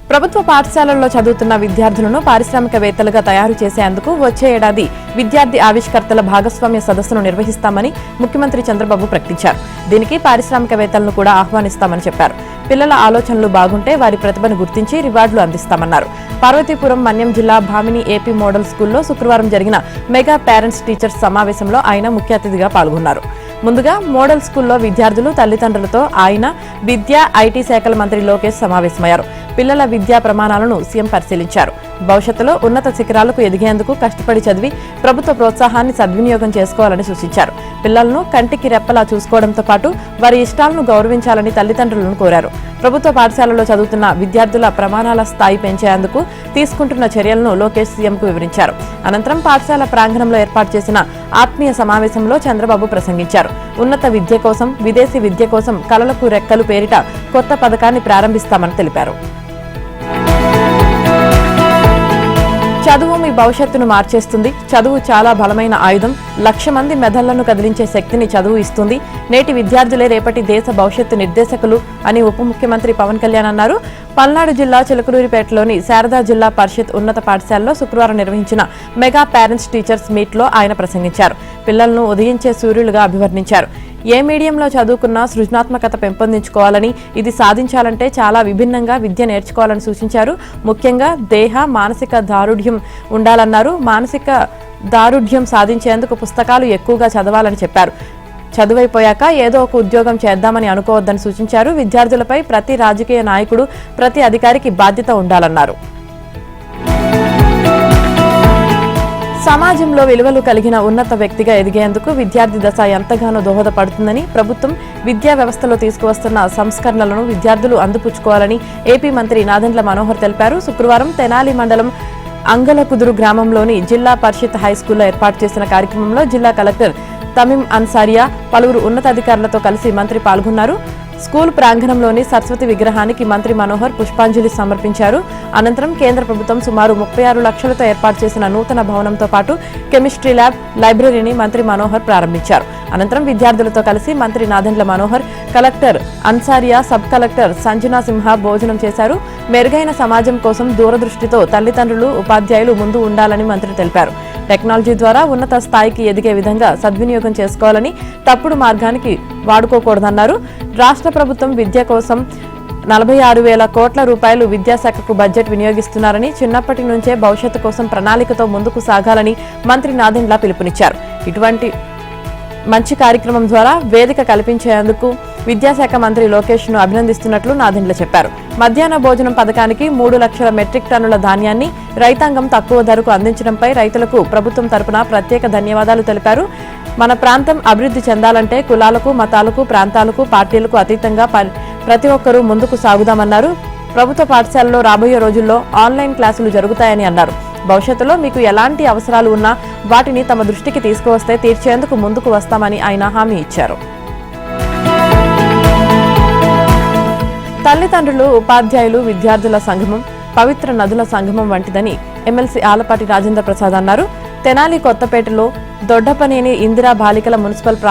ప్రభుత్వ పాఠశాలల్లో చదువుతున్న విద్యార్థులను పారిశ్రామికవేత్తలుగా తయారు చేసేందుకు వచ్చే ఏడాది విద్యార్థి ఆవిష్కర్తల భాగస్వామ్య సదస్సును నిర్వహిస్తామని ముఖ్యమంత్రి చంద్రబాబు ప్రకటించారు. దీనికి పారిశ్రామికవేత్తలను కూడా ఆహ్వానిస్తామని చెప్పారు. పిల్లల ఆలోచనలు బాగుంటే వారి ప్రతిభను గుర్తించి రివార్డులు అందిస్తామన్నారు. పార్వతీపురం మన్యం జిల్లా భామిని ఏపీ మోడల్ స్కూల్లో శుక్రవారం జరిగిన మెగా పేరెంట్స్ టీచర్స్ సమావేశంలో ఆయన ముఖ్య అతిథిగా పాల్గొన్నారు. ముందుగా మోడల్ స్కూల్లో విద్యార్థులు తల్లిదండ్రులతో ఆయన విద్యా ఐటీ శాఖల మంత్రి లోకేష్ సమావేశమయ్యారు. పిల్లల విద్యా ప్రమాణాలను సీఎం పరిశీలించారు. భవిష్యత్తులో ఉన్నత శిఖరాలకు ఎదిగేందుకు కష్టపడి చదివి ప్రభుత్వ ప్రోత్సాహాన్ని సద్వినియోగం చేసుకోవాలని సూచించారు. పిల్లలను కంటికి రెప్పలా చూసుకోవడంతో పాటు వారి ఇష్టాలను గౌరవించాలని తల్లిదండ్రులను కోరారు. ప్రభుత్వ పాఠశాలలో చదువుతున్న విద్యార్థుల ప్రమాణాల స్థాయి పెంచేందుకు తీసుకుంటున్న చర్యలను లోకేష్ సీఎంకు వివరించారు. అనంతరం పాఠశాల ప్రాంగణంలో ఏర్పాటు చేసిన ఆత్మీయ సమావేశంలో చంద్రబాబు ప్రసంగించారు. ఉన్నత విద్య కోసం, విదేశీ విద్య కోసం కలలకు రెక్కలు పేరిట కొత్త పథకాన్ని ప్రారంభిస్తామని తెలిపారు. చదువు మీ భవిష్యత్తును మార్చేస్తుంది. చదువు చాలా బలమైన ఆయుధం. 1,00,000 మంది మెదళ్లను కదిలించే శక్తిని చదువు ఇస్తుంది. నేటి విద్యార్థులే రేపటి దేశ భవిష్యత్తు నిర్దేశకులు అని ఉప ముఖ్యమంత్రి పవన్ కళ్యాణ్ అన్నారు. పల్నాడు జిల్లా చిలకలూరిపేటలోని శారదా జిల్లా పరిషత్ ఉన్నత పాఠశాలలో శుక్రవారం నిర్వహించిన మెగా పేరెంట్స్ టీచర్స్ మీట్లో ఆయన ప్రసంగించారు. పిల్లలను ఉదయించే సూర్యులుగా అభివర్ణించారు. ఏ మీడియంలో చదువుకున్నా సృజనాత్మకత పెంపొందించుకోవాలని, ఇది సాధించాలంటే చాలా విభిన్నంగా విద్య నేర్చుకోవాలని సూచించారు. ముఖ్యంగా దేహ మానసిక దారుఢ్యం ఉండాలన్నారు. మానసిక దారుఢ్యం సాధించేందుకు పుస్తకాలు ఎక్కువగా చదవాలని చెప్పారు. చదువైపోయాక ఏదో ఒక ఉద్యోగం చేద్దామని అనుకోవద్దని సూచించారు. విద్యార్థులపై ప్రతి రాజకీయ నాయకుడు, ప్రతి అధికారికి బాధ్యత ఉండాలన్నారు. సమాజంలో విలువలు కలిగిన ఉన్నత వ్యక్తిగా ఎదిగేందుకు విద్యార్థి దశ ఎంతగానో దోహదపడుతుందని, ప్రభుత్వం విద్యా వ్యవస్థలో తీసుకువస్తున్న సంస్కరణలను విద్యార్థులు అందిపుచ్చుకోవాలని ఏపీ మంత్రి నాదెండ్ల మనోహర్ తెలిపారు. శుక్రవారం తెనాలి మండలం అంగలకుదురు గ్రామంలోని జిల్లా పరిషత్ హైస్కూల్లో ఏర్పాటు చేసిన కార్యక్రమంలో జిల్లా కలెక్టర్ తమీం అన్సారియా, పలువురు ఉన్నతాధికారులతో కలిసి మంత్రి పాల్గొన్నారు. స్కూల్ ప్రాంగణంలోని సరస్వతి విగ్రహానికి మంత్రి మనోహర్ పుష్పాంజలి సమర్పించారు. అనంతరం కేంద్ర ప్రభుత్వం సుమారు 36 లక్షలతో ఏర్పాటు చేసిన నూతన భవనంతో పాటు కెమిస్ట్రీ ల్యాబ్, లైబ్రరీని మంత్రి మనోహర్ ప్రారంభించారు. అనంతరం విద్యార్థులతో కలిసి మంత్రి Nadendla Manohar, collector Ansariya, sub collector Sanjana Simha భోజనం చేశారు. మెరుగైన సమాజం కోసం దూరదృష్టితో తల్లిదండ్రులు, ఉపాధ్యాయులు ముందు ఉండాలని మంత్రి తెలిపారు. టెక్నాలజీ ద్వారా ఉన్నత స్థాయికి ఎదిగే విధంగా సద్వినియోగం చేసుకోవాలని, తప్పుడు మార్గానికి వాడుకోకూడదన్నారు. రాష్ట్ర ప్రభుత్వం విద్య కోసం 46,000 కోట్ల రూపాయలు విద్యాశాఖకు బడ్జెట్ వినియోగిస్తున్నారని, చిన్నప్పటి నుంచే భవిష్యత్తు కోసం ప్రణాళికతో ముందుకు సాగాలని మంత్రి నాదెండ్ల పిలుపునిచ్చారు. ఇటువంటి మంచి కార్యక్రమం ద్వారా వేదిక కల్పించేందుకు విద్యాశాఖ మంత్రి లోకేష్ ను అభినందిస్తున్నట్లు నాదెండ్ల చెప్పారు. మధ్యాహ్న భోజనం పథకానికి 3 లక్షల మెట్రిక్ టన్నుల ధాన్యాన్ని రైతాంగం తక్కువ ధరకు అందించడంపై రైతులకు ప్రభుత్వం తరపున ప్రత్యేక ధన్యవాదాలు తెలిపారు. మన ప్రాంతం అభివృద్ధి చెందాలంటే కులాలకు, మతాలకు, ప్రాంతాలకు, పార్టీలకు అతీతంగా ప్రతి ఒక్కరూ ముందుకు సాగుదామన్నారు. ప్రభుత్వ పాఠశాలలో రాబోయే రోజుల్లో ఆన్లైన్ క్లాసులు జరుగుతాయని అన్నారు. భవిష్యత్తులో మీకు ఎలాంటి అవసరాలు ఉన్నా వాటిని తమ దృష్టికి తీసుకువస్తే తీర్చేందుకు ముందుకు వస్తామని ఆయన హామీ ఇచ్చారు. తల్లిదండ్రులు, ఉపాధ్యాయులు, విద్యార్థుల సంగమం పవిత్ర నదుల సంగమం వంటిదని ఎమ్మెల్సీ ఆలపాటి రాజేంద్ర ప్రసాద్ అన్నారు. తెనాలి కొత్తపేటలో దొడ్డపనేని ఇందిరా బాలికల మున్సిపల్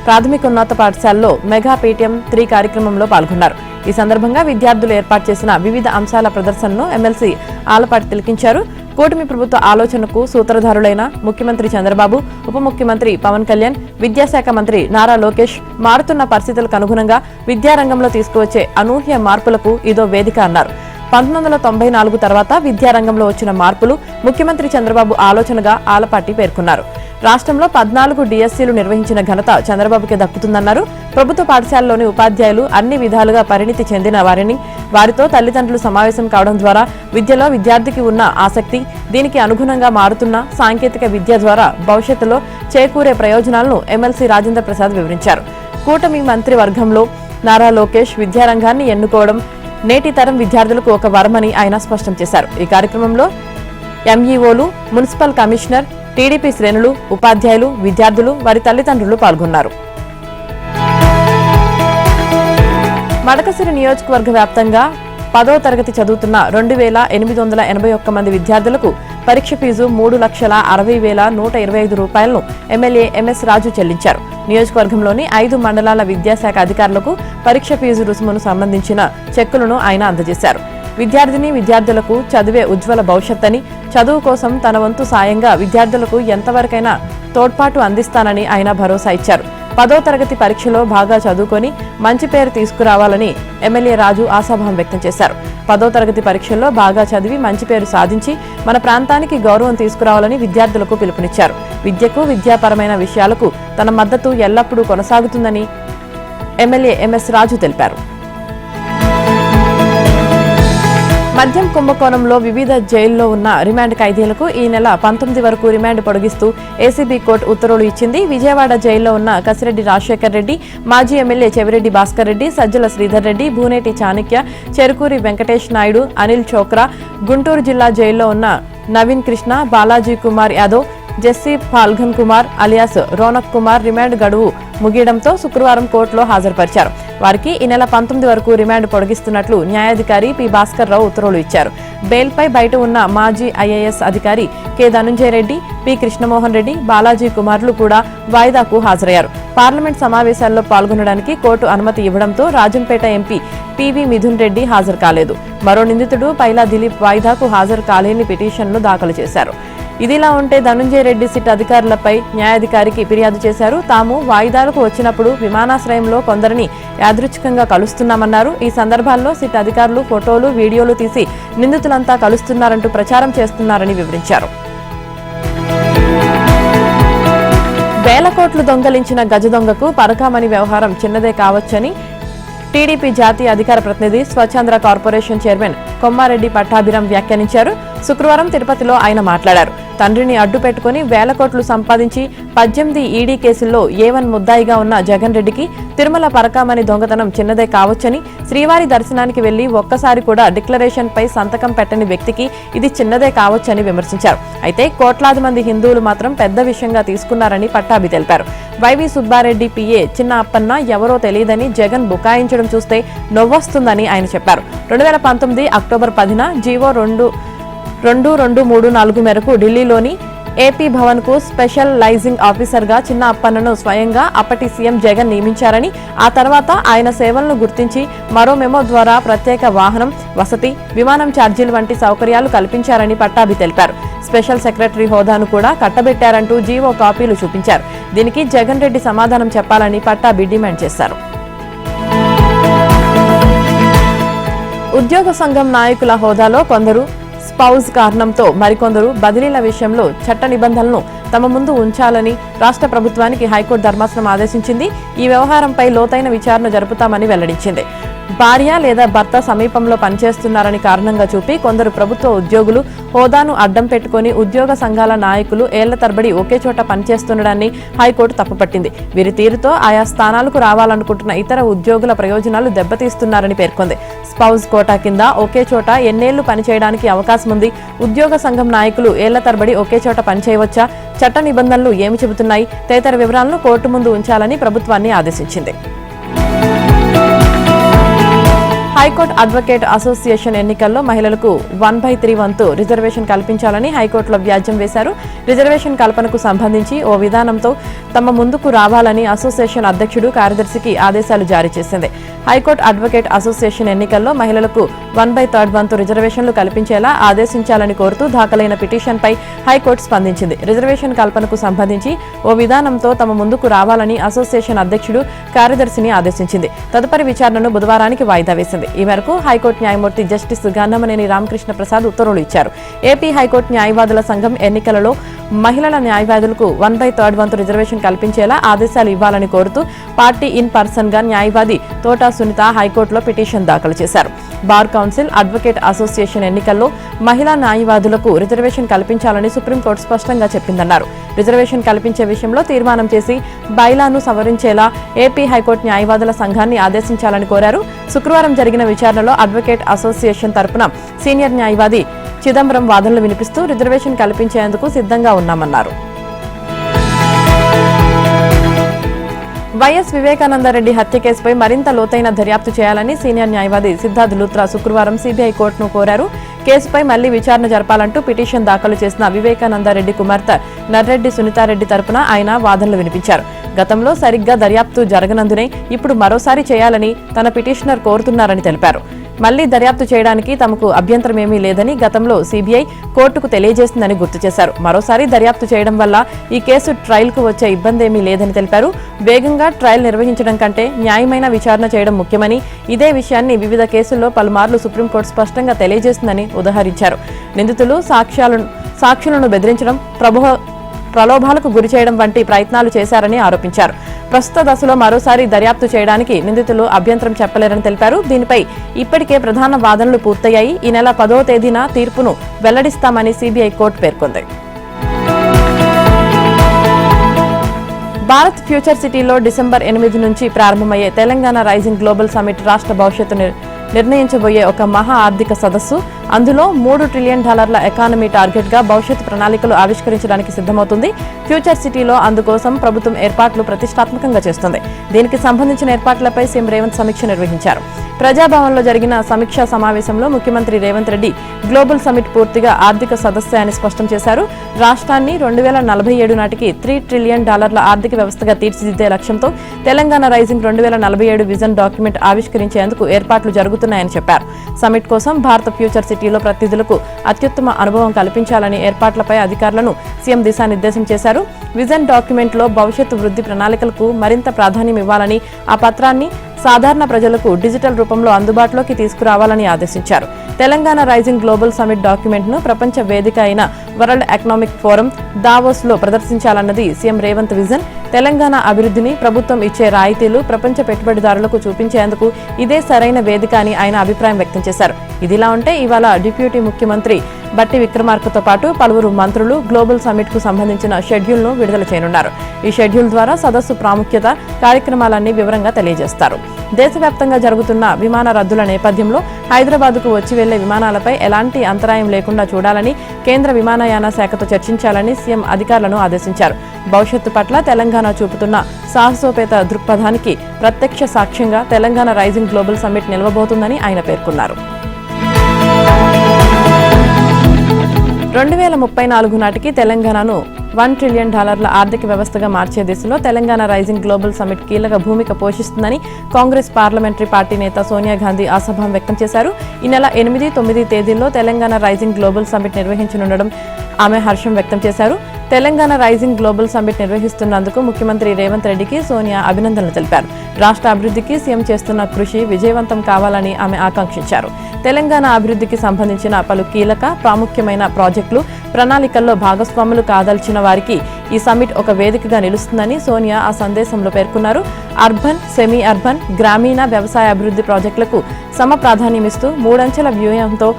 ప్రాథమికోన్నత పాఠశాలలో మెగా పేటీఎం 3 కార్యక్రమంలో పాల్గొన్నారు. ఈ సందర్భంగా విద్యార్థులు ఏర్పాటు చేసిన వివిధ అంశాల ప్రదర్శనను ఎమ్మెల్సీ ఆలపాటి తిలకించారు. కూటమి ప్రభుత్వ ఆలోచనకు సూత్రధారులైన ముఖ్యమంత్రి చంద్రబాబు, ఉప ముఖ్యమంత్రి పవన్ కళ్యాణ్, విద్యాశాఖ మంత్రి నారా లోకేష్ మారుతున్న పరిస్థితులకు అనుగుణంగా విద్యారంగంలో తీసుకువచ్చే అనూహ్య మార్పులకు ఇదో వేదిక అన్నారు. 1994 తర్వాత విద్యారంగంలో వచ్చిన మార్పులు ముఖ్యమంత్రి చంద్రబాబు ఆలోచనగా ఆలపాటి పేర్కొన్నారు. రాష్ట్రంలో 14 డిఎస్సీలు నిర్వహించిన ఘనత చంద్రబాబుకే దక్కుతుందన్నారు. ప్రభుత్వ పాఠశాలలోని ఉపాధ్యాయులు అన్ని విధాలుగా పరిణితి చెందిన వారిని, వారితో తల్లిదండ్రులు సమావేశం కావడం ద్వారా విద్యలో విద్యార్థికి ఉన్న ఆసక్తి, దీనికి అనుగుణంగా మారుతున్న సాంకేతిక విద్య ద్వారా భవిష్యత్తులో చేకూరే ప్రయోజనాలను ఎమ్మెల్సీ రాజేంద్ర ప్రసాద్ వివరించారు. కూటమి మంత్రివర్గంలో నారా లోకేష్ విద్యారంగాన్ని ఎన్నుకోవడం నేటి తరం విద్యార్థులకు ఒక వరమని ఆయన స్పష్టం చేశారు. ఈ కార్యక్రమంలో ఎంఈఓలు, మున్సిపల్ కమిషనర్, టీడీపీ శ్రేణులు, ఉపాధ్యాయులు, విద్యార్థులు, వారి తల్లిదండ్రులు పాల్గొన్నారు. మడకసిరి నియోజకవర్గ వ్యాప్తంగా 10వ తరగతి చదువుతున్న 2,881 మంది విద్యార్థులకు పరీక్ష ఫీజు 3,60,125 రూపాయలను ఎమ్మెల్యే ఎంఎస్ రాజు చెల్లించారు. నియోజకవర్గంలోని 5 మండలాల విద్యాశాఖ అధికారులకు పరీక్ష ఫీజు రుసుమును సంబంధించిన చెక్కులను ఆయన అందజేశారు. విద్యార్థులకు చదువే ఉజ్వల భవిష్యత్తని, చదువు కోసం తన వంతు సాయంగా విద్యార్థులకు ఎంతవరకైనా తోడ్పాటు అందిస్తానని ఆయన భరోసా ఇచ్చారు. 10వ తరగతి పరీక్షలో బాగా చదువుకొని మంచి పేరు తీసుకురావాలని ఎమ్మెల్యే రాజు ఆశాభావం వ్యక్తం చేశారు. 10వ తరగతి పరీక్షల్లో బాగా చదివి మంచి పేరు సాధించి మన ప్రాంతానికి గౌరవం తీసుకురావాలని విద్యార్థులకు పిలుపునిచ్చారు. విద్యకు, విద్యాపరమైన విషయాలకు తన మద్దతు ఎల్లప్పుడూ కొనసాగుతుందని ఎమ్మెల్యే ఎంఎస్ రాజు తెలిపారు. మద్యం కుంభకోణంలో వివిధ జైల్లో ఉన్న రిమాండ్ ఖైదీలకు ఈ నెల 19 వరకు రిమాండ్ పొడిగిస్తూ ఏసీబీ కోర్టు ఉత్తర్వులు ఇచ్చింది. విజయవాడ జైల్లో ఉన్న కసిరెడ్డి రాజశేఖర్ రెడ్డి, మాజీ ఎమ్మెల్యే చెవిరెడ్డి భాస్కర్ రెడ్డి, సజ్జల శ్రీధర్ రెడ్డి, భూనేటి చాణక్య, చెరుకూరి వెంకటేష్ నాయుడు, అనిల్ చోక్రా, గుంటూరు జిల్లా జైల్లో ఉన్న Naveen Krishna, Balaji Kumar Yadav, Jessie Palghan Kumar alias Ronak Kumar remand గడువు ముగియడంతో శుక్రవారం కోర్టులో హాజరుపరిచారు. వారికి ఈ నెల 19 వరకు రిమాండ్ పొడిగిస్తున్నట్లు న్యాయాధికారి పి భాస్కర్ రావు ఉత్తర్వులు ఇచ్చారు. బెయిల్పై బయట ఉన్న మాజీ ఐఏఎస్ అధికారి కె ధనుంజయ రెడ్డి, పి కృష్ణమోహన్ రెడ్డి, బాలాజీ కుమార్లు కూడా వాయిదాకు హాజరయ్యారు. పార్లమెంట్ సమావేశాల్లో పాల్గొనడానికి కోర్టు అనుమతి ఇవ్వడంతో రాజంపేట ఎంపీ పివి మిథున్ రెడ్డి హాజరు కాలేదు. మరో నిందితుడు పైలా దిలీప్ వాయిదాకు హాజరు కాలేని పిటిషన్ను దాఖలు చేశారు. ఇదిలా ఉంటే ధనుంజయ రెడ్డి సిట్ అధికారులపై న్యాయాధికారికి ఫిర్యాదు చేశారు. తాము వాయిదాలకు వచ్చినప్పుడు విమానాశ్రయంలో కొందరిని యాదృచ్ఛికంగా కలుస్తున్నామన్నారు. ఈ సందర్భాల్లో సిట్ అధికారులు ఫోటోలు, వీడియోలు తీసి నిందితులంతా కలుస్తున్నారంటూ ప్రచారం చేస్తున్నారని వివరించారు. వేల కోట్లు దొంగలించిన గజ దొంగకు పరకామణి వ్యవహారం చిన్నదే కావచ్చని టీడీపీ జాతీయ అధికార ప్రతినిధి, స్వచ్ఛంద్ర కార్పొరేషన్ చైర్మన్ కొమ్మారెడ్డి పట్టాభిరాం వ్యాఖ్యానించారు. శుక్రవారం తిరుపతిలో ఆయన మాట్లాడారు. తండ్రిని అడ్డు పెట్టుకుని వేల కోట్లు సంపాదించి 18 ఈడీ కేసుల్లో A1 ముద్దాయిగా ఉన్న జగన్ రెడ్డికి తిరుమల పరకామణి దొంగతనం చిన్నదే కావచ్చని, శ్రీవారి దర్శనానికి వెళ్లి ఒక్కసారి కూడా డిక్లరేషన్ పై సంతకం పెట్టని వ్యక్తికి ఇది చిన్నదే కావచ్చని విమర్శించారు. అయితే కోట్లాది మంది హిందువులు మాత్రం పెద్ద విషయంగా తీసుకున్నారని పట్టాభి తెలిపారు. వైవి సుబ్బారెడ్డి పిఏ చిన్న అప్పన్న ఎవరో తెలియదని జగన్ బుకాయించడం చూస్తే నవ్వొస్తుందని ఆయన చెప్పారు. 2019 అక్టోబర్ 10న జీవో 2234 మేరకు ఢిల్లీలోని ఏపీ భవన్ కు స్పెషల్ లైజింగ్ ఆఫీసర్ గా చిన్న అప్పన్నను స్వయంగా అప్పటి సీఎం జగన్ నియమించారని, ఆ తర్వాత ఆయన సేవలను గుర్తించి మరో మెమో ద్వారా ప్రత్యేక వాహనం, వసతి, విమానం ఛార్జీలు వంటి సౌకర్యాలు కల్పించారని పట్టాభి తెలిపారు. స్పెషల్ సెక్రటరీ హోదాను కూడా కట్టబెట్టారంటూ జీవో కాపీలు చూపించారు. దీనికి జగన్ రెడ్డి సమాధానం చెప్పాలని పట్టాభి డిమాండ్ చేశారు. ఉద్యోగ సంఘం నాయకుల హోదాలో కొందరు, స్పౌజ్ కారణంతో మరికొందరు బదిలీల విషయంలో చట్ట నిబంధనలను తమ ముందు ఉంచాలని రాష్ట్ర ప్రభుత్వానికి హైకోర్టు ధర్మాసనం ఆదేశించింది. ఈ వ్యవహారంపై లోతైన విచారణ జరుపుతామని వెల్లడించింది. భార్య లేదా భర్త సమీపంలో పనిచేస్తున్నారని కారణంగా చూపి కొందరు ప్రభుత్వ ఉద్యోగులు హోదాను అడ్డం పెట్టుకుని ఉద్యోగ సంఘాల నాయకులు ఏళ్ల తరబడి ఒకే చోట పనిచేస్తుండడాన్ని హైకోర్టు తప్పుపట్టింది. వీరి తీరుతో ఆయా స్థానాలకు రావాలనుకుంటున్న ఇతర ఉద్యోగుల ప్రయోజనాలు దెబ్బతీస్తున్నారని పేర్కొంది. స్పౌజ్ కోటా కింద ఒకే చోట ఎన్నేళ్లు పనిచేయడానికి అవకాశం ఉంది? ఉద్యోగ సంఘం నాయకులు ఏళ్ల తరబడి ఒకే చోట పనిచేయవచ్చా? చట్ట నిబంధనలు ఏమి చెబుతున్నాయి? తదితర వివరాలను కోర్టు ముందు ఉంచాలని ప్రభుత్వాన్ని ఆదేశించింది. హైకోర్టు అడ్వకేట్ అసోసియేషన్ ఎన్నికల్లో మహిళలకు 1/3 వంతు రిజర్వేషన్ కల్పించాలని హైకోర్టులో వ్యాజ్యం వేశారు. రిజర్వేషన్ కల్పనకు సంబంధించి ఓ విధానంతో తమ ముందుకు రావాలని అసోసియేషన్ అధ్యక్షుడు కార్యదర్శికి ఆదేశాలు జారీ చేసింది. హైకోర్టు అడ్వకేట్ అసోసియేషన్ ఎన్నికల్లో మహిళలకు 1/3 వంతు రిజర్వేషన్లు కల్పించేలా ఆదేశించాలని కోరుతూ దాఖలైన పిటిషన్పై హైకోర్టు స్పందించింది. రిజర్వేషన్ కల్పనకు సంబంధించి ఓ విధానంతో తమ ముందుకు రావాలని అసోసియేషన్ అధ్యక్షుడు కార్యదర్శిని ఆదేశించింది. తదుపరి విచారణను బుధవారానికి వాయిదా వేసింది. ఈ మేరకు హైకోర్టు న్యాయమూర్తి జస్టిస్ గన్నమనేని రామకృష్ణ ప్రసాద్ ఉత్తర్వులు ఇచ్చారు. ఏపీ హైకోర్టు న్యాయవాదుల సంఘం ఎన్నికలలో మహిళల న్యాయవాదులకు 1/3 వంతు రిజర్వేషన్ కల్పించేలా ఆదేశాలు ఇవ్వాలని కోరుతూ పార్టీ ఇన్ పర్సన్ గా న్యాయవాది తోటా సునీత హైకోర్టులో పిటిషన్ దాఖలు చేశారు. బార్ కౌన్సిల్, అడ్వకేట్ అసోసియేషన్ ఎన్నికల్లో మహిళా న్యాయవాదులకు రిజర్వేషన్ కల్పించాలని సుప్రీంకోర్టు స్పష్టంగా చెప్పిందన్నారు. రిజర్వేషన్ కల్పించే విషయంలో తీర్మానం చేసి బైలాను సవరించేలా ఏపీ హైకోర్టు న్యాయవాదుల సంఘాన్ని ఆదేశించాలని కోరారు. శుక్రవారం జరిగిన విచారణలో అడ్వకేట్ అసోసియేషన్ తరపున సీనియర్ న్యాయవాది చిదంబరం వాదనలు వినిపిస్తూ రిజర్వేషన్ కల్పించేందుకు సిద్ధంగా ఉన్నామన్నారు. వైఎస్ వివేకానందరెడ్డి హత్య కేసుపై మరింత లోతైన దర్యాప్తు చేయాలని సీనియర్ న్యాయవాది సిద్ధార్థ్ లూత్రా శుక్రవారం సీబీఐ కోర్టును కోరారు. కేసుపై మళ్లీ విచారణ జరపాలంటూ పిటిషన్ దాఖలు చేసిన వివేకానందరెడ్డి కుమార్తె నర్రెడ్డి సునీతారెడ్డి తరపున ఆయన వాదనలు వినిపించారు. గతంలో సరిగ్గా దర్యాప్తు జరగనందునే ఇప్పుడు మరోసారి చేయాలని తన పిటిషనర్ కోరుతున్నారని తెలిపారు. మళ్లీ దర్యాప్తు చేయడానికి తమకు అభ్యంతరమేమీ లేదని గతంలో సీబీఐ కోర్టుకు తెలియజేసిందని గుర్తు చేశారు. మరోసారి దర్యాప్తు చేయడం వల్ల ఈ కేసు ట్రయల్కు వచ్చే ఇబ్బందేమీ లేదని తెలిపారు. వేగంగా ట్రయల్ నిర్వహించడం కంటే న్యాయమైన విచారణ చేయడం ముఖ్యమని, ఇదే విషయాన్ని వివిధ కేసుల్లో పలుమార్లు సుప్రీంకోర్టు స్పష్టంగా తెలియజేసిందని ఉదహరించారు. నిందితులు సాక్షులను బెదిరించడం, ప్రలోభాలకు గురి చేయడం వంటి ప్రయత్నాలు చేశారని ఆరోపించారు. ప్రస్తుత దశలో మరోసారి దర్యాప్తు చేయడానికి నిందితులు అభ్యంతరం చెప్పలేరని తెలిపారు. దీనిపై ఇప్పటికే ప్రధాన వాదనలు పూర్తయ్యాయి. ఈ నెల 10వ తేదీన తీర్పును వెల్లడిస్తామని సీబీఐ కోర్టు పేర్కొంది. భారత్ ఫ్యూచర్ సిటీలో డిసెంబర్ 8 నుంచి ప్రారంభమయ్యే తెలంగాణ రైజింగ్ గ్లోబల్ సమిట్ రాష్ట్ర భవిష్యత్తు నిర్ణయించబోయే ఒక మహా ఆర్థిక సదస్సు. అందులో $3 ట్రిలియన్ ఎకానమీ టార్గెట్ గా భవిష్యత్ ప్రణాళికలు ఆవిష్కరించడానికి సిద్ధమవుతుంది. ఫ్యూచర్ సిటీలో అందుకోసం ప్రభుత్వం ఏర్పాట్లు ప్రతిష్టాత్మకంగా చేస్తుంది. దీనికి సంబంధించిన ఏర్పాట్లపై సీఎం రేవంత్ సమీక్ష నిర్వహించారు. ప్రజాభవన్లో జరిగిన సమీక్షా సమావేశంలో ముఖ్యమంత్రి రేవంత్ రెడ్డి గ్లోబల్ సమిట్ పూర్తిగా ఆర్థిక సదస్సే అని స్పష్టం చేశారు. రాష్ట్రాన్ని 2047 నాటికి $3 ట్రిలియన్ ఆర్థిక వ్యవస్థగా తీర్చిదిద్దే లక్ష్యంతో తెలంగాణ రైజింగ్ 2047 విజన్ డాక్యుమెంట్ ఆవిష్కరించేందుకు ఏర్పాట్లు జరుగుతున్నాయని చెప్పారు. సమిట్ కోసం భారత ఫ్యూచర్ సిటీలో ప్రతినిధులకు అత్యుత్తమ అనుభవం కల్పించాలని ఏర్పాట్లపై అధికారులను సీఎం దిశానిర్దేశం చేశారు. విజన్ డాక్యుమెంట్లో భవిష్యత్తు వృద్ధి ప్రణాళికలకు మరింత ప్రాధాన్యం ఇవ్వాలని, ఆ పత్రాన్ని సాధారణ ప్రజలకు డిజిటల్ రూపంలో అందుబాటులోకి తీసుకురావాలని ఆదేశించారు. Telangana rising global summit document ను ప్రపంచ వేదిక అయిన వరల్డ్ ఎకనామిక్ ఫోరం దావోస్ లో ప్రదర్శించాలన్నది సీఎం రేవంత్ విజన్. తెలంగాణ అభివృద్ధిని, ప్రభుత్వం ఇచ్చే రాయితీలు ప్రపంచ పెట్టుబడిదారులకు చూపించేందుకు ఇదే సరైన వేదిక అని ఆయన అభిప్రాయం వ్యక్తం చేశారు. ఇదిలా ఉంటే ఇవాళ డిప్యూటీ ముఖ్యమంత్రి బట్టి విక్రమార్కతో పాటు పలువురు మంత్రులు గ్లోబల్ సమిట్ కు సంబంధించిన షెడ్యూల్ ను విడుదల చేయనున్నారు. ఈ షెడ్యూల్ ద్వారా సదస్సు ప్రాముఖ్యత, కార్యక్రమాలన్నీ వివరంగా తెలియజేస్తారు. దేశవ్యాప్తంగా జరుగుతున్న విమాన రద్దుల నేపథ్యంలో హైదరాబాద్కు వచ్చి వెళ్లే విమానాలపై ఎలాంటి అంతరాయం లేకుండా చూడాలని, కేంద్ర విమానయాన శాఖతో చర్చించాలని సీఎం అధికారులను ఆదేశించారు. భవిష్యత్తు పట్ల తెలంగాణ చూపుతున్న సాహసోపేత దృక్పథానికి ప్రత్యక్ష సాక్ష్యంగా తెలంగాణ రైజింగ్ గ్లోబల్ సమిట్ నిలవబోతుందని ఆయన పేర్కొన్నారు. 2034 నాటికి తెలంగాణను $1 ట్రిలియన్ ఆర్థిక వ్యవస్థగా మార్చే దిశలో తెలంగాణ రైజింగ్ గ్లోబల్ సమిట్ కీలక భూమిక పోషిస్తుందని కాంగ్రెస్ పార్లమెంటరీ పార్టీ నేత సోనియా గాంధీ ఆశాభావం వ్యక్తం చేశారు. ఈ నెల 8, 9 తేదీల్లో తెలంగాణ రైజింగ్ గ్లోబల్ సమిట్ నిర్వహించనుండడం ఆమె హర్షం వ్యక్తం చేశారు. తెలంగాణ రైజింగ్ గ్లోబల్ సమిట్ నిర్వహిస్తున్నందుకు ముఖ్యమంత్రి రేవంత్ రెడ్డికి సోనియా అభినందనలు తెలిపారు. రాష్ట్ర అభివృద్ధికి సీఎం చేస్తున్న కృషి విజయవంతం కావాలని ఆమె ఆకాంక్షించారు. తెలంగాణ అభివృద్ధికి సంబంధించిన పలు కీలక, ప్రాముఖ్యమైన ప్రాజెక్టులు, ప్రణాళికల్లో భాగస్వాములు కాదల్చిన వారికి ఈ సమిట్ ఒక వేదికగా నిలుస్తుందని సోనియా ఆ సందేశంలో పేర్కొన్నారు. అర్బన్, సెమీ అర్బన్, గ్రామీణ, వ్యవసాయ అభివృద్ధి ప్రాజెక్టులకు సమ ప్రాధాన్యమిస్తూ 3 అంచెల వ్యూహంతో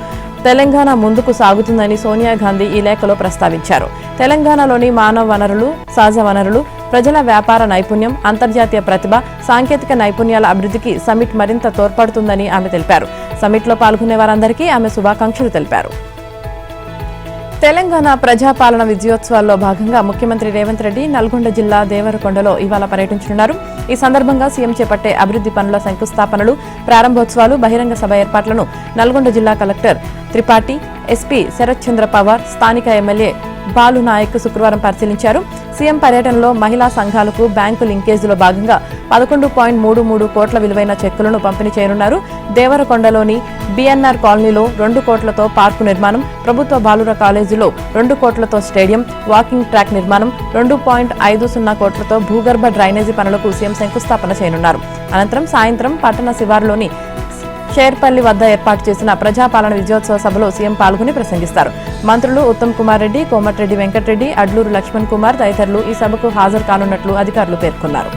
తెలంగాణ ముందుకు సాగుతుందని సోనియా గాంధీ ఈ లేఖలో ప్రస్తావించారు. తెలంగాణలోని మానవ వనరులు, సహజ వనరులు, ప్రజల వ్యాపార నైపుణ్యం, అంతర్జాతీయ ప్రతిభ, సాంకేతిక నైపుణ్యాల అభివృద్ధికి సమిట్ మరింత తోడ్పడుతుందని ఆమె తెలిపారు. సమిట్లో పాల్గొనే వారందరికీ ఆమె శుభాకాంక్షలు తెలిపారు. తెలంగాణ ప్రజాపాలన విజయోత్సవాల్లో భాగంగా ముఖ్యమంత్రి రేవంత్ రెడ్డి నల్గొండ జిల్లా దేవరకొండలో ఇవాళ పర్యటించనున్నారు. ఈ సందర్భంగా సీఎం చేపట్టే అభివృద్ధి పనుల శంకుస్థాపనలు, ప్రారంభోత్సవాలు, బహిరంగ సభ ఏర్పాట్లను నల్గొండ జిల్లా కలెక్టర్ త్రిపాఠి, ఎస్పీ శరత్ చంద్ర పవార్, స్థానిక ఎమ్మెల్యే బాలు నాయక్ శుక్రవారం పరిశీలించారు. సీఎం పర్యటనలో మహిళా సంఘాలకు బ్యాంకు లింకేజీలో భాగంగా 11.33 కోట్ల విలువైన చెక్కులను పంపిణీ చేయనున్నారు. దేవరకొండలోని బీఎన్ఆర్ కాలనీలో 2 కోట్లతో పార్కు నిర్మాణం, ప్రభుత్వ బాలుర కాలేజీలో 2 కోట్లతో స్టేడియం, వాకింగ్ ట్రాక్ నిర్మాణం, 2.50 కోట్లతో భూగర్భ డ్రైనేజీ పనులకు సీఎం శంకుస్థాపన చేయనున్నారు. అనంతరం సాయంత్రం పట్టణ శివారులోని షేర్పల్లి వద్ద ఏర్పాటు చేసిన ప్రజాపాలన విజయోత్సవ సభలో సీఎం పాల్గొని ప్రసంగిస్తారు. మంత్రులు ఉత్తమ్ కుమార్ రెడ్డి, కోమటిరెడ్డి వెంకటరెడ్డి, అడ్లూరు లక్ష్మణ్ కుమార్ తదితరులు ఈ సభకు హాజరు కానున్నట్లు అధికారులు పేర్కొన్నారు.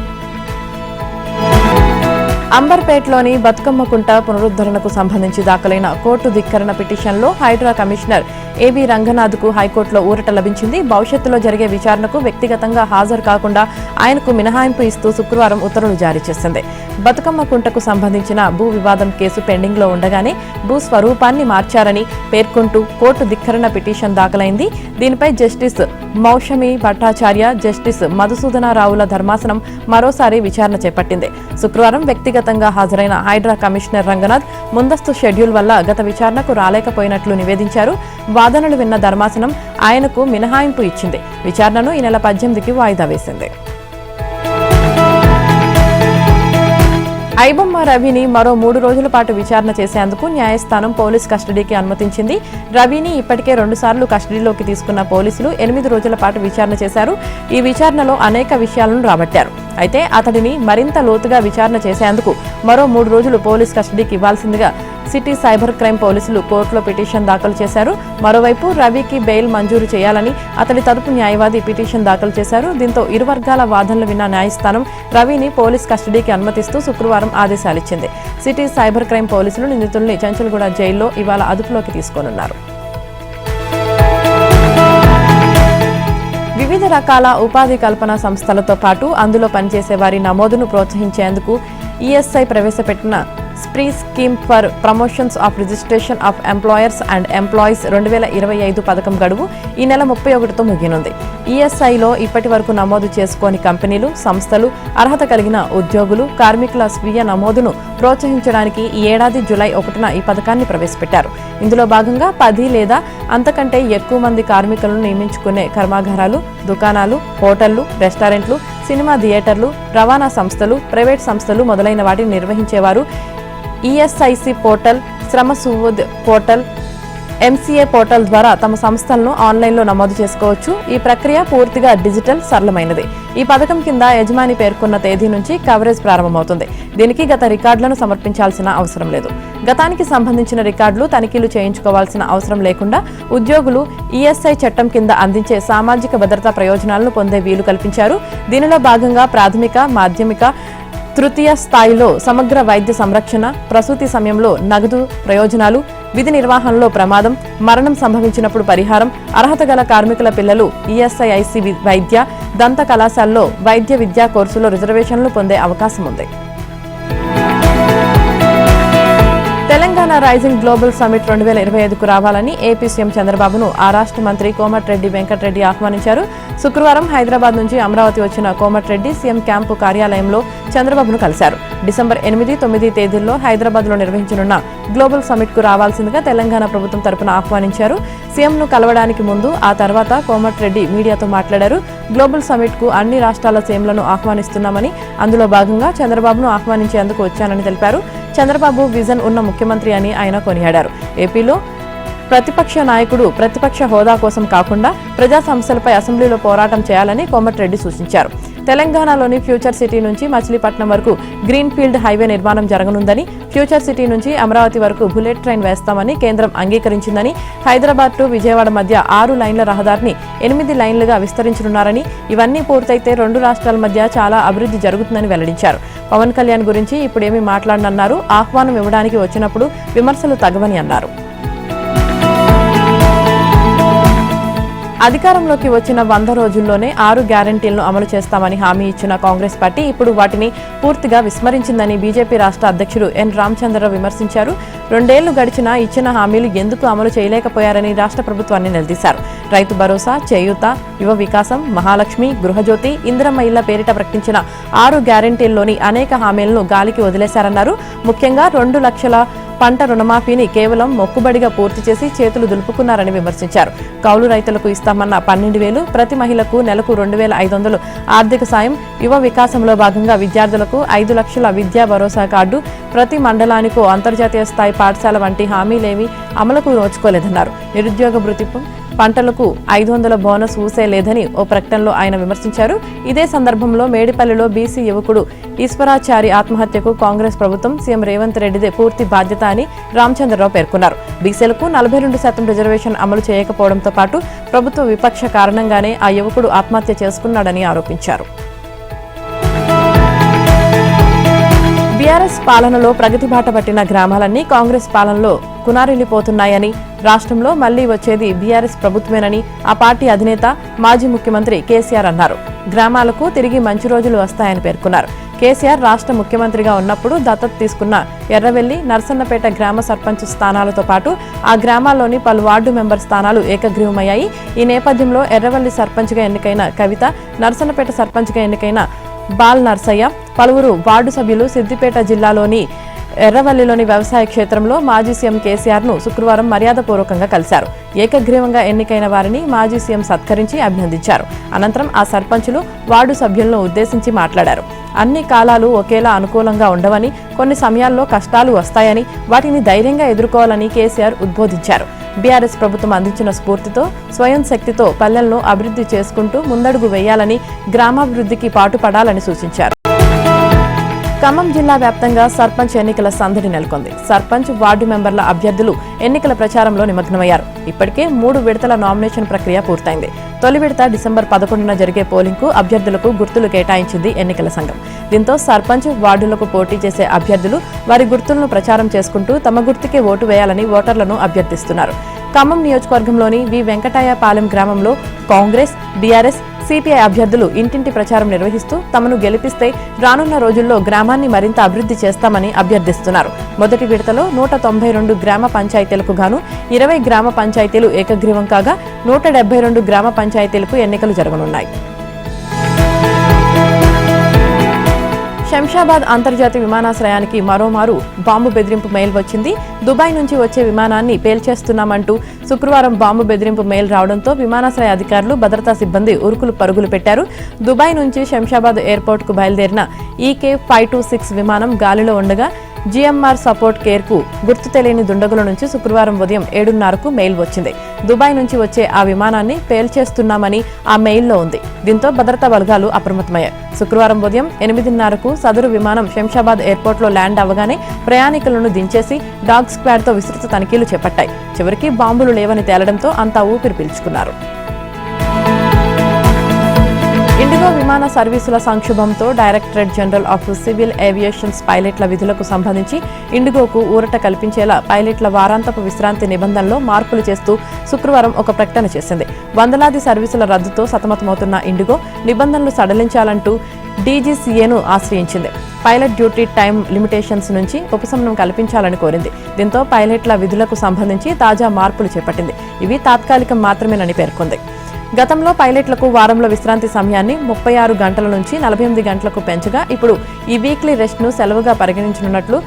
అంబర్పేటలోని బతుకమ్మ కుంట పునరుద్ధరణకు సంబంధించి దాఖలైన కోర్టు ధిక్కరణ పిటిషన్లో హైడ్రా కమిషనర్ ఏబీ రంగనాథ్కు హైకోర్టులో ఊరట లభించింది. భవిష్యత్తులో జరిగే విచారణకు వ్యక్తిగతంగా హాజరు కాకుండా ఆయనకు మినహాయింపు ఇస్తూ శుక్రవారం ఉత్తర్వులు జారీ చేసింది. బతుకమ్మ కుంటకు సంబంధించిన భూ వివాదం కేసు పెండింగ్లో ఉండగానే భూ స్వరూపాన్ని మార్చారని పేర్కొంటూ కోర్టు ధిక్కరణ పిటిషన్ దాఖలైంది. దీనిపై జస్టిస్ మౌషమి భట్టాచార్య, జస్టిస్ మధుసూదనరావుల ధర్మాసనం మరోసారి విచారణ చేపట్టింది. శుక్రవారం వ్యక్తిగతంగా హాజరైన హైడ్రా కమిషనర్ రంగనాథ్ ముందస్తు షెడ్యూల్ వల్ల గత విచారణకు రాలేకపోయినట్లు నివేదించారు. వాదనలు విన్న ధర్మాసనం ఆయనకు మినహాయింపు ఇచ్చింది. విచారణను ఈ నెల 18కి వాయిదా వేసింది. ఐబొమ్మ రవిని మరో 3 రోజుల పాటు విచారణ చేసేందుకు న్యాయస్థానం పోలీస్ కస్టడీకి అనుమతించింది. రవిని ఇప్పటికే 2 సార్లు కస్టడీలోకి తీసుకున్న పోలీసులు 8 రోజుల పాటు విచారణ చేశారు. ఈ విచారణలో అనేక విషయాలను రాబట్టారు. అయితే అతడిని మరింత లోతుగా విచారణ చేసేందుకు మరో 3 రోజులు పోలీస్ కస్టడీకి ఇవ్వాల్సిందిగా సిటీ సైబర్ క్రైమ్ పోలీసులు కోర్టులో పిటిషన్ దాఖలు చేశారు. మరోవైపు రవికి బెయిల్ మంజూరు చేయాలని అతడి తరపు న్యాయవాది పిటిషన్ దాఖలు చేశారు. దీంతో ఇరు వర్గాల వాదనలు విన్న న్యాయస్థానం రవిని పోలీస్ కస్టడీకి అనుమతిస్తూ శుక్రవారం ఆదేశాలిచ్చింది. సిటీ సైబర్ క్రైమ్ పోలీసులు నిందితుల్ని చెంచల్గూడ జైల్లో ఇవాళ అదుపులోకి తీసుకోనున్నారు. వివిధ రకాల ఉపాధి కల్పన సంస్థలతో పాటు అందులో పనిచేసే వారి నమోదును ప్రోత్సహించేందుకు ఈఎస్ఐ ప్రవేశపెట్టిన spree scheme for promotions of registration of employers and employees 2025 పథకం గడువు ఈ నెల 31తో ముగియనుంది. ఈఎస్ఐలో ఇప్పటి వరకు నమోదు చేసుకోని కంపెనీలు, సంస్థలు, అర్హత కలిగిన ఉద్యోగులు, కార్మికుల స్వీయ నమోదును ప్రోత్సహించడానికి ఈ ఏడాది జూలై 1న ఈ పథకాన్ని ప్రవేశపెట్టారు. ఇందులో భాగంగా 10 లేదా అంతకంటే ఎక్కువ మంది కార్మికులను నియమించుకునే కర్మాగారాలు, దుకాణాలు, హోటళ్లు, రెస్టారెంట్లు, సినిమా థియేటర్లు, రవాణా సంస్థలు, ప్రైవేట్ సంస్థలు మొదలైన వాటిని నిర్వహించేవారు ఈఎస్ఐసి పోర్టల్, శ్రమ సువోద్ పోర్టల్, ఎంసీఏ పోర్టల్ ద్వారా తమ సంస్థలను ఆన్లైన్లో నమోదు చేసుకోవచ్చు. ఈ ప్రక్రియ పూర్తిగా డిజిటల్, సరళమైనది. ఈ పథకం కింద యజమాని పేర్కొన్న తేదీ నుంచి కవరేజ్ ప్రారంభమవుతుంది. దీనికి గత రికార్డులను సమర్పించాల్సిన అవసరం లేదు. గతానికి సంబంధించిన రికార్డులు తనిఖీలు చేయించుకోవాల్సిన అవసరం లేకుండా ఉద్యోగులు ఈఎస్ఐ చట్టం కింద అందించే సామాజిక భద్రతా ప్రయోజనాలను పొందే వీలు కల్పించారు. దీనిలో భాగంగా ప్రాథమిక, మాధ్యమిక, తృతీయ స్థాయిలో సమగ్ర వైద్య సంరక్షణ, ప్రసూతి సమయంలో నగదు ప్రయోజనాలు, విధి నిర్వహణలో ప్రమాదం, మరణం సంభవించినప్పుడు పరిహారం, అర్హత గల కార్మికుల పిల్లలు ఈఎస్ఐఐసి వైద్య, దంత కళాశాలలో వైద్య విద్యా కోర్సులో రిజర్వేషన్లు పొందే అవకాశం ఉంది. తెలంగాణ రైజింగ్ గ్లోబల్ సమిట్ 2025కు రావాలని ఏపీ సీఎం చంద్రబాబును ఆ రాష్ట్ర మంత్రి కోమటిరెడ్డి వెంకటరెడ్డి ఆహ్వానించారు. శుక్రవారం హైదరాబాద్ నుంచి అమరావతి వచ్చిన కోమటిరెడ్డి సీఎం క్యాంపు కార్యాలయంలో చంద్రబాబును కలిశారు. డిసెంబర్ 8, 9 తేదీల్లో హైదరాబాద్లో నిర్వహించనున్న గ్లోబల్ సమిట్కు రావాల్సిందిగా తెలంగాణ ప్రభుత్వం తరపున ఆహ్వానించారు. సీఎంను కలవడానికి ముందు, ఆ తర్వాత కోమటిరెడ్డి మీడియాతో మాట్లాడారు. గ్లోబల్ సమిట్కు అన్ని రాష్ట్రాల సీఎంలను ఆహ్వానిస్తున్నామని, అందులో భాగంగా చంద్రబాబును ఆహ్వానించేందుకు వచ్చానని తెలిపారు. చంద్రబాబు విజన్ ఉన్న ముఖ్యమంత్రి అని ఆయన కొనియాడారు. ఏపీలో ప్రతిపక్ష నాయకుడు ప్రతిపక్ష హోదా కోసం కాకుండా ప్రజా సమస్యలపై అసెంబ్లీలో పోరాటం చేయాలని కోమటిరెడ్డి సూచించారు. తెలంగాణలోని ఫ్యూచర్ సిటీ నుంచి మచిలీపట్నం వరకు గ్రీన్ ఫీల్డ్ హైవే నిర్మాణం జరగనుందని, ఫ్యూచర్ సిటీ నుంచి అమరావతి వరకు బుల్లెట్ ట్రైన్ వేస్తామని కేంద్రం అంగీకరించిందని, హైదరాబాద్ టు విజయవాడ మధ్య 6 లైన్ల రహదారిని 8 లైన్లుగా విస్తరించనున్నారని, ఇవన్నీ పూర్తయితే 2 రాష్ట్రాల మధ్య చాలా అభివృద్ధి జరుగుతుందని వెల్లడించారు. పవన్ కళ్యాణ్ గురించి ఇప్పుడేమీ మాట్లాడనన్నారు. ఆహ్వానం ఇవ్వడానికి వచ్చినప్పుడు విమర్శలు తగవని అన్నారు. అధికారంలోకి వచ్చిన 100 రోజుల్లోనే 6 గ్యారంటీలను అమలు చేస్తామని హామీ ఇచ్చిన కాంగ్రెస్ పార్టీ ఇప్పుడు వాటిని పూర్తిగా విస్మరించిందని బీజేపీ రాష్ట్ర అధ్యక్షుడు ఎన్ రామచంద్రరావు విమర్శించారు. 2 ఏళ్లు గడిచినా ఇచ్చిన హామీలు ఎందుకు అమలు చేయలేకపోయారని రాష్ట్ర ప్రభుత్వాన్ని నిలదీశారు. రైతు భరోసా, చేయూత, యువ వికాసం, మహాలక్ష్మి, గృహజ్యోతి, ఇందిరమ్మ ఇళ్ల పేరిట ప్రకటించిన 6 గ్యారంటీల్లోని అనేక హామీలను గాలికి వదిలేశారన్నారు. ముఖ్యంగా 2 లక్షల పంట రుణమాఫీని కేవలం మొక్కుబడిగా పూర్తి చేసి చేతులు దులుపుకున్నారని విమర్శించారు. కౌలు రైతులకు ఇస్తామన్న 12,000, ప్రతి మహిళకు నెలకు 2,500 ఆర్థిక సాయం, యువ వికాసంలో భాగంగా విద్యార్థులకు 5 లక్షల విద్యా భరోసా కార్డు, ప్రతి మండలానికో అంతర్జాతీయ స్థాయి పాఠశాల వంటి హామీలేమీ అమలుకు నోచుకోలేదన్నారు. నిరుద్యోగ భృతి, పంటలకు 500 బోనస్ ఊసే లేదని ఓ ప్రకటనలో ఆయన విమర్శించారు. ఇదే సందర్భంలో మేడిపల్లిలో బీసీ యువకుడు ఈశ్వరాచారి ఆత్మహత్యకు కాంగ్రెస్ ప్రభుత్వం, సీఎం రేవంత్ రెడ్డిదే పూర్తి బాధ్యత అని రామచంద్రరావు పేర్కొన్నారు. బీసీలకు 42% రిజర్వేషన్ అమలు చేయకపోవడంతో పాటు ప్రభుత్వ విపక్ష కారణంగానే ఆ యువకుడు ఆత్మహత్య చేసుకున్నాడని ఆరోపించారు. బీఆర్ఎస్ పాలనలో ప్రగతి బాట పట్టిన గ్రామాలన్నీ కాంగ్రెస్ పాలనలో కునారిల్లిపోతున్నాయని, రాష్ట్రంలో మళ్లీ వచ్చేది బీఆర్ఎస్ ప్రభుత్వమేనని ఆ పార్టీ అధినేత, మాజీ ముఖ్యమంత్రి కేసీఆర్ అన్నారు. గ్రామాలకు తిరిగి మంచి రోజులు వస్తాయని పేర్కొన్నారు. కేసీఆర్ రాష్ట్ర ముఖ్యమంత్రిగా ఉన్నప్పుడు దత్తత తీసుకున్న ఎర్రవెల్లి, నర్సన్నపేట గ్రామ సర్పంచ్ స్థానాలతో పాటు ఆ గ్రామాల్లోని పలు వార్డు మెంబర్ స్థానాలు ఏకగ్రీవమయ్యాయి. ఈ నేపథ్యంలో ఎర్రవెల్లి సర్పంచ్గా ఎన్నికైన కవిత, నర్సన్నపేట సర్పంచ్గా ఎన్నికైన బాల్ నర్సయ్య, పలువురు వార్డు సభ్యులు సిద్దిపేట జిల్లాలోని ఎర్రవల్లిలోని వ్యవసాయ క్షేత్రంలో మాజీ సీఎం కేసీఆర్ ను శుక్రవారం మర్యాదపూర్వకంగా కలిశారు. ఏకగ్రీవంగా ఎన్నికైన వారిని మాజీ సీఎం సత్కరించి అభినందించారు. అనంతరం ఆ సర్పంచులు వార్డు సభ్యులను ఉద్దేశించి మాట్లాడారు. అన్ని కాలాలు ఒకేలా అనుకూలంగా ఉండవని, కొన్ని సమయాల్లో కష్టాలు వస్తాయని, వాటిని ధైర్యంగా ఎదుర్కోవాలని కేసీఆర్ ఉద్బోధించారు. బీఆర్ఎస్ ప్రభుత్వం అందించిన స్ఫూర్తితో, స్వయం శక్తితో పల్లెలను అభివృద్ధి చేసుకుంటూ ముందడుగు వేయాలని, గ్రామాభివృద్ధికి పాటుపడాలని సూచించారు. ఖమ్మం జిల్లా వ్యాప్తంగా సర్పంచ్ ఎన్నికల సందడి నెలకొంది. సర్పంచ్, వార్డు మెంబర్ల అభ్యర్థులు ఎన్నికల ప్రచారంలో నిమగ్నమయ్యారు. ఇప్పటికే 3 విడతల నామినేషన్ ప్రక్రియ పూర్తయింది. తొలి విడత డిసెంబర్ 11న జరిగే పోలింగ్కు అభ్యర్థులకు గుర్తులు కేటాయించింది ఎన్నికల సంఘం. దీంతో సర్పంచ్, వార్డులకు పోటీ చేసే అభ్యర్థులు వారి గుర్తులను ప్రచారం చేసుకుంటూ తమ గుర్తుకే ఓటు వేయాలని ఓటర్లను అభ్యర్థిస్తున్నారు. ఖమ్మం నియోజకవర్గంలోని వి వెంకటాయపాలెం గ్రామంలో కాంగ్రెస్, బీఆర్ఎస్, సిపిఐ అభ్యర్థులు ఇంటింటి ప్రచారం నిర్వహిస్తూ తమను గెలిపిస్తే రానున్న రోజుల్లో గ్రామాన్ని మరింత అభివృద్ధి చేస్తామని అభ్యర్థిస్తున్నారు. మొదటి విడతలో 192 గ్రామ పంచాయతీలకు గాను 20 గ్రామ పంచాయతీలు ఏకగ్రీవం కాగా 172 గ్రామ పంచాయతీలకు ఎన్నికలు జరగనున్నాయి. శంషాబాద్ అంతర్జాతీయ విమానాశ్రయానికి మరోమారు బాంబు బెదిరింపు మెయిల్ వచ్చింది. దుబాయ్ నుంచి వచ్చే విమానాన్ని పేల్చేస్తున్నామంటూ శుక్రవారం బాంబు బెదిరింపు మెయిల్ రావడంతో విమానాశ్రయ అధికారులు, భద్రతా సిబ్బంది ఉరుకులు పరుగులు పెట్టారు. దుబాయ్ నుంచి శంషాబాద్ ఎయిర్పోర్టుకు బయలుదేరిన EK526 విమానం గాలిలో ఉండగా GMR సపోర్ట్ కేర్కు గుర్తు తెలియని దుండగుల నుంచి శుక్రవారం ఉదయం 7:30కు మెయిల్ వచ్చింది. దుబాయ్ నుంచి వచ్చే ఆ విమానాన్ని పేల్చేస్తున్నామని ఆ మెయిల్లో ఉంది. దీంతో భద్రతా బలగాలు అప్రమత్తమయ్యాయి. శుక్రవారం ఉదయం 8:30కు సదరు విమానం శంషాబాద్ ఎయిర్పోర్ట్లో ల్యాండ్ అవ్వగానే ప్రయాణికులను దించేసి డాగ్ స్క్వాడ్తో విస్తృత తనిఖీలు చేపట్టాయి. చివరికి బాంబులు లేవని తేలడంతో అంతా ఊపిరి పీల్చుకున్నారు. ఇండిగో విమాన సర్వీసుల సంక్షోభంతో directorate general of civil aviations పైలట్ల విధులకు సంబంధించి ఇండిగోకు ఊరట కల్పించేలా పైలట్ల వారాంతపు విశ్రాంతి నిబంధనలో మార్పులు చేస్తూ శుక్రవారం ఒక ప్రకటన చేసింది. వందలాది సర్వీసుల రద్దుతో సతమతమవుతున్న ఇండిగో నిబంధనలు సడలించాలంటూ DGCAను ఆశ్రయించింది. పైలట్ డ్యూటీ టైం లిమిటేషన్స్ నుంచి ఉపశమనం కల్పించాలని కోరింది. దీంతో పైలట్ల విధులకు సంబంధించి తాజా మార్పులు చేపట్టింది. ఇవి తాత్కాలికం మాత్రమేనని పేర్కొంది. గతంలో పైలట్లకు వారంలో విశ్రాంతి సమయాన్ని 36 గంటల నుంచి 48 గంటలకు పెంచగా ఇప్పుడు ఈ వీక్లీ రెస్ట్ను సెలవుగా పరిగణించనున్నట్లు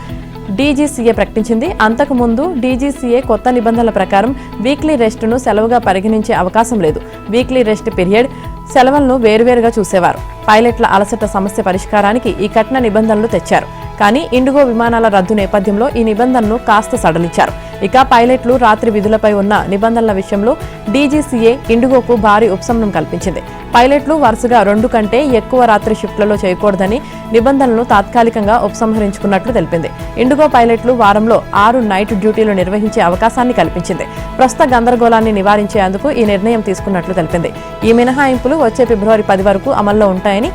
DGCA ప్రకటించింది. అంతకుముందు DGCA కొత్త నిబంధనల ప్రకారం వీక్లీ రెస్ట్ను సెలవుగా పరిగణించే అవకాశం లేదు. వీక్లీ రెస్ట్ పీరియడ్, సెలవులను వేరువేరుగా చూసేవారు. పైలట్ల అలసట సమస్య పరిష్కారానికి ఈ కఠిన నిబంధనలు తెచ్చారు. కానీ ఇండిగో విమానాల రద్దు నేపథ్యంలో ఈ నిబంధనను కాస్త సడలించారు. ఇక పైలట్లు రాత్రి విధులపై ఉన్న నిబంధనల విషయంలో DGCA ఇండిగోకు భారీ ఉపశమనం కల్పించింది. పైలట్లు వరుసగా 2 కంటే ఎక్కువ రాత్రి షిఫ్ట్లలో చేయకూడదని నిబంధనలను తాత్కాలికంగా ఉపసంహరించుకున్నట్లు తెలిపింది. ఇండిగో పైలట్లు వారంలో 6 నైట్ డ్యూటీలు నిర్వహించే అవకాశాన్ని కల్పించింది. ప్రస్తుత గందరగోళాన్ని నివారించేందుకు ఈ నిర్ణయం తీసుకున్నట్లు తెలిపింది. ఈ మినహాయింపులు వచ్చే ఫిబ్రవరి 10 వరకు అమల్లో ఉంటాయని,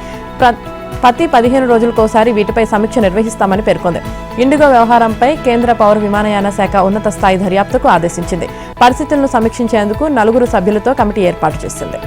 ప్రతి 15 రోజులకోసారి వీటిపై సమీక్ష నిర్వహిస్తామని పేర్కొంది. ఇండిగో వ్యవహారంపై కేంద్ర పౌర విమానయాన శాఖ ఉన్నత స్థాయి దర్యాప్తుకు ఆదేశించింది. పరిస్థితులను సమీక్షించేందుకు 4 సభ్యులతో కమిటీ ఏర్పాటు చేసింది.